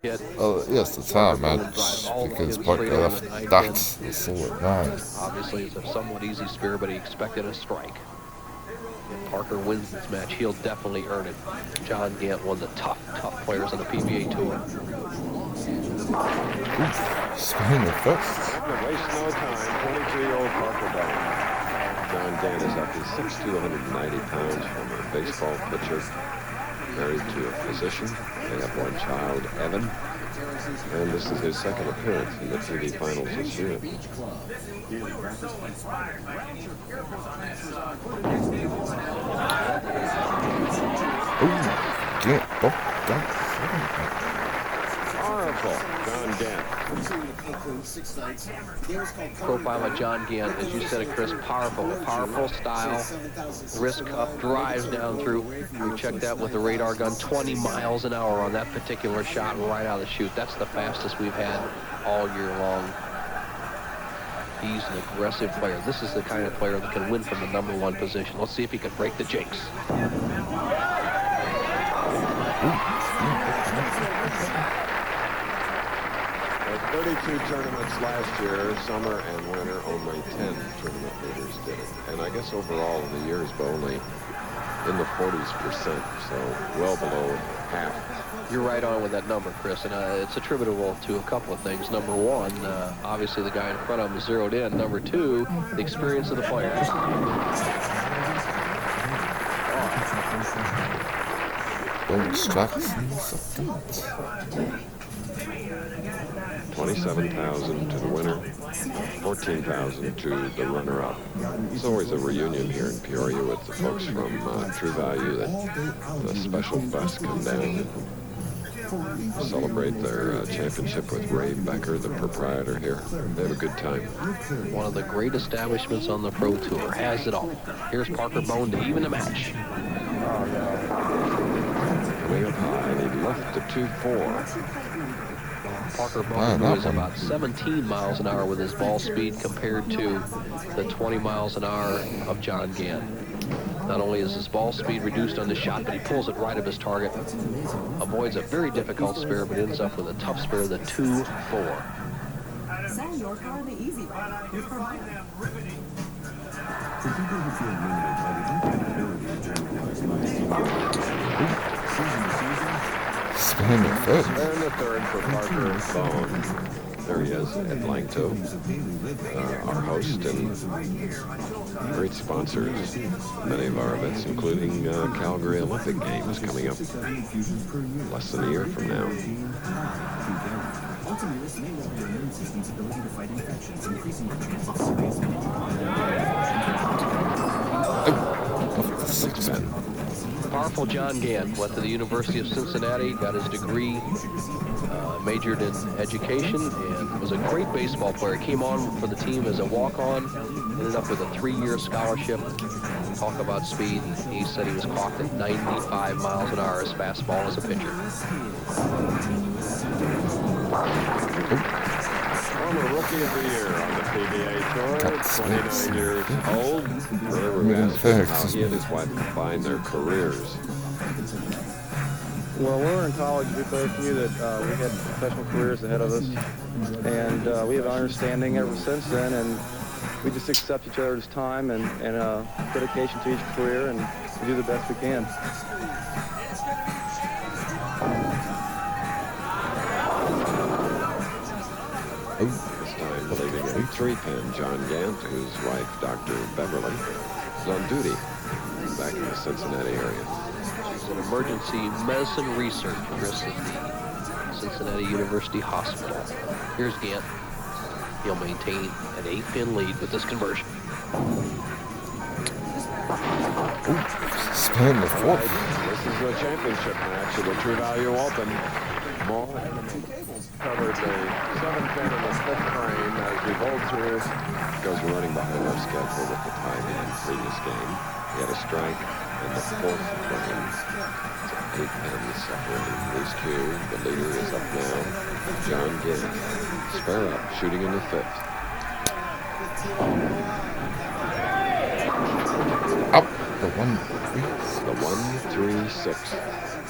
hit. Yes, it's our match because Parker left that so at 9. Obviously, it's a somewhat easy spear, but he expected a strike. If Parker wins this match, he'll definitely earn it. John Gant, one of the tough players on the Pba Tour. Spinning the first. Waste no time. 23-year-old Parker Bohn. John Gant is up. He's 6'2", 190 pounds, former baseball pitcher, married to a physician. They have one child, Evan, and this is his second appearance in the TV finals this year. Gant. Horrible, John Gant. Profile of John Gant, as you said, Chris, powerful style, wrist cuff, drives down through. We checked that with the radar gun, 20 miles an hour on that particular shot right out of the chute. That's the fastest we've had all year long. He's an aggressive player. This is the kind of player that can win from the #1 position. Let's see if he can break the jinx. 32 tournaments last year, summer and winter, only 10 tournament leaders did it. And I guess overall in the years, but only in the 40%, so well below half. You're right on with that number, Chris, and it's attributable to a couple of things. Number one, obviously the guy in front of him is zeroed in. Number two, the experience of the players. Distractions. 27,000 to the winner, 14,000 to the runner-up. It's always a reunion here in Peoria with the folks from True Value. That the special bus come down and celebrate their championship with Ray Becker, the proprietor here. They have a good time. One of the great establishments on the Pro Tour, has it all. Here's Parker Bohn to even the match. Coming up high, and he left the 2-4. Parker Bohn goes about 17 miles an hour with his ball speed compared to the 20 miles an hour of John Gant. Not only is his ball speed reduced on the shot, but he pulls it right of his target. Avoids a very difficult spare, but ends up with a tough spare, the 2-4. Sell your car the easy way. With Provider. For people who feel limited by the incompatibility of general Spinning the first. And the third for Parker Bohn. There he is at Langto, our host and great sponsors. Many of our events, including Calgary Olympic Games, coming up less than a year from now. Ultimately, this may lower your immune system's ability to fight infections, increasing your chance of serious Powerful John Gant went to the University of Cincinnati, got his degree, majored in education, and was a great baseball player. Came on for the team as a walk-on, ended up with a 3-year scholarship. Talk about speed. He said he was clocked at 95 miles an hour as fastball as a pitcher. Former Rookie of the Year on the PBA Tour, 29 years old. Earlier we asked him how he and his wife combined their careers. Well, when we were in college, we both knew that we had professional careers ahead of us, and we have an understanding ever since then, and we just accept each other's time and dedication to each career, and we do the best we can. This time leading a 3-pin, John Gant, whose wife, Dr. Beverly, is on duty back in the Cincinnati area. She's an emergency medicine research nurse at the Cincinnati University Hospital. Here's Gant. He'll maintain an 8-pin lead with this conversion. Spinning the fourth. This is a championship match of the True Value Open. More covered the 7-pin in the 5th frame as we rolled through. Goes running behind our schedule with the tie game previous game. He had a strike in the 4th frame. 8 pins separating these two. The leader is up now. John Gant. Spare up, shooting in the 5th. Up. The 1-3-6.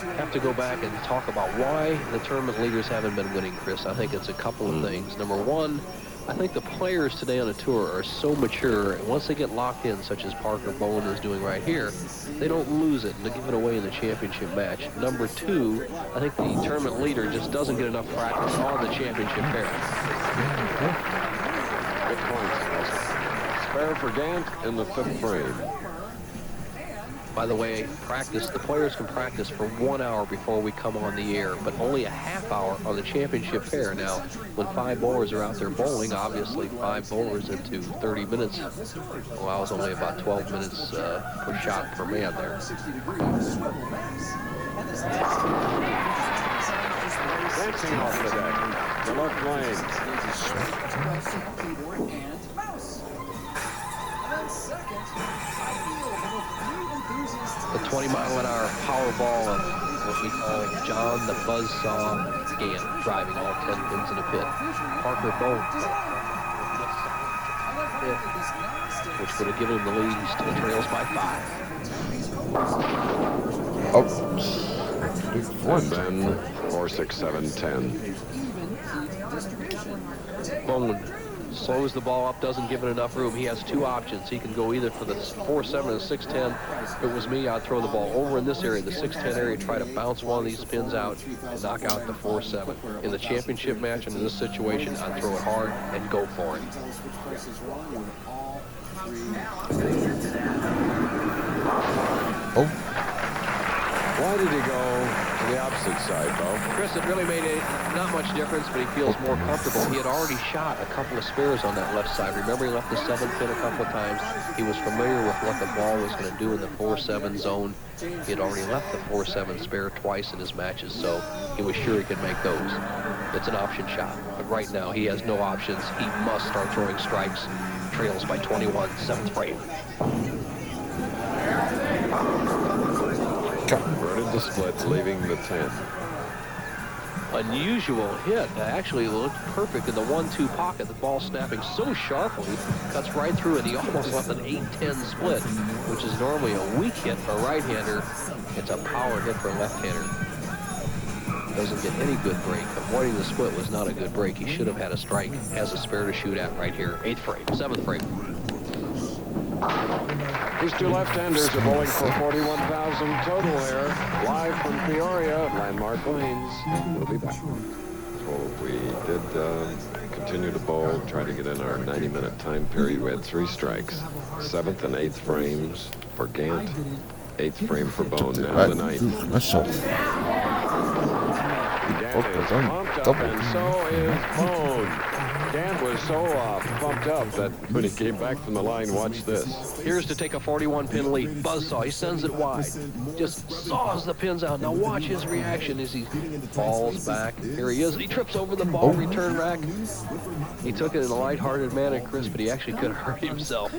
have to go back and talk about why the tournament leaders haven't been winning, Chris. I think it's a couple of things. Number one, I think the players today on the tour are so mature, and once they get locked in, such as Parker Bohn is doing right here, they don't lose it and they give it away in the championship match. Number two, I think the tournament leader just doesn't get enough practice on the championship pair. Good point. Spare for Gant in the 5th frame. By the way, the players can practice for 1 hour before we come on the air, but only a half hour on the championship pair. Now, when 5 bowlers are out there bowling, obviously 5 bowlers into 30 minutes allows only about 12 minutes per shot per man there. Dancing off the deck. The left lane. The 20-mile-an-hour power ball of what we call John the Buzzsaw Gant, driving all 10 pins in a pit. Parker Bohn, which would have given him the lead. He still trails by 5. Oh. And then 4, 6, 7, 10. Bohn slows the ball up, doesn't give it enough room. He has 2 options. He can go either for the 4-7 or the 6-10. If it was me, I'd throw the ball over in this area, the 6-10 area, try to bounce one of these pins out and knock out the 4-7. In the championship match and in this situation, I'd throw it hard and go for it. Oh. Why did he go to the opposite side, Bo? Chris, it really made not much difference, but he feels more comfortable. He had already shot a couple of spares on that left side. Remember, he left the 7th pin a couple of times. He was familiar with what the ball was going to do in the 4-7 zone. He had already left the 4-7 spare twice in his matches, so he was sure he could make those. It's an option shot, but right now he has no options. He must start throwing strikes. Trails by 21, 7th frame. Running the split, leaving the 10. Unusual hit. Actually looked perfect in the 1-2 pocket. The ball snapping so sharply, cuts right through, and he almost left an 8-10 split, which is normally a weak hit for a right-hander. It's a power hit for a left-hander. Doesn't get any good break. Avoiding the split was not a good break. He should have had a strike. Has a spare to shoot at right here. 8th frame, 7th frame. These 2 left-handers are bowling for 41,000 total here. Live from Peoria, Landmark Lanes. We'll be back. So we did continue to bowl, try to get in our 90-minute time period. We had 3 strikes. 7th and 8th frames for Gant. 8th frame for Bohn. Now the 9th. Nice shot. Gant is pumped up, and so is Bohn. Gant was so pumped up that when he came back from the line, watch this. Here's to take a 41-pin lead. Buzzsaw, he sends it wide. Just saws the pins out. Now watch his reaction as he falls back. Here he is. He trips over the ball return rack. He took it in a lighthearted manner, Chris, but he actually could have hurt himself.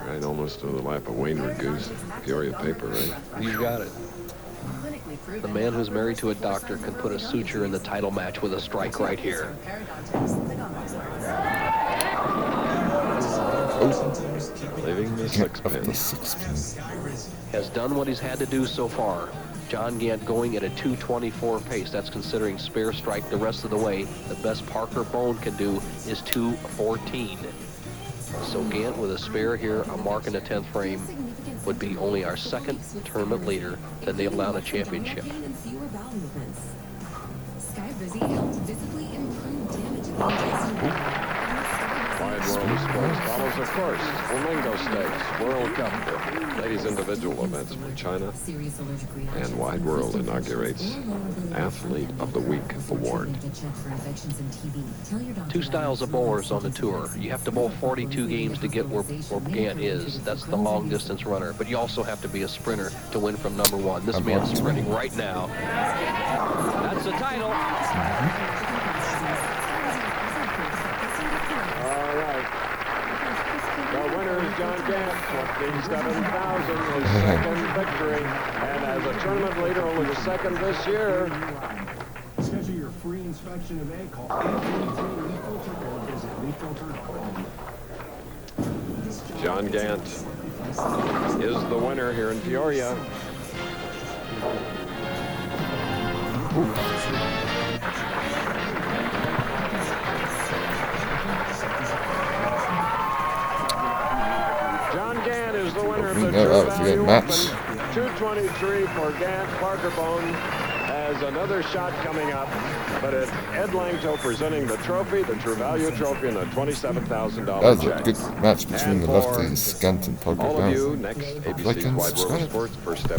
Right, almost to the lap of Wainward Goose. Peoria paper, right? You got it. The man who's married to a doctor can put a suture in the title match with a strike right here. Leaving the 6 pin. Has done what he's had to do so far. John Gant going at a 224 pace. That's considering spare strike the rest of the way. The best Parker Bohn can do is 214. So Gant with a spare here, a mark in the 10th frame, would be only our 2nd tournament leader to nail down a championship. Wide World of Sports follows, of course, Flamingo Stakes, World Cup, ladies individual events from China, and Wide World inaugurates Athlete of the Week award. 2 styles of bowlers on the tour. You have to bowl 42 games to get where Gant is. That's the long distance runner. But you also have to be a sprinter to win from number 1. This man's sprinting right now. That's the title. All right. The winner is John Gant, 27,000, his 2nd victory. And as a tournament leader, only the 2nd this year. Schedule your free inspection of A call. Visit leaffilter.com. John Gant is the winner here in Peoria. John Gant is the winner of the No, True that was a Value good match. Open. 223 for Gant. Parker Bohn has another shot coming up, but it's Ed Langto presenting the trophy, the True Value trophy, and a $27,000 That was a check. good match between And the for lefties, Gant and Parker all of Bohn. you, next Like ABC's and Wide World of subscribe. Sports, first step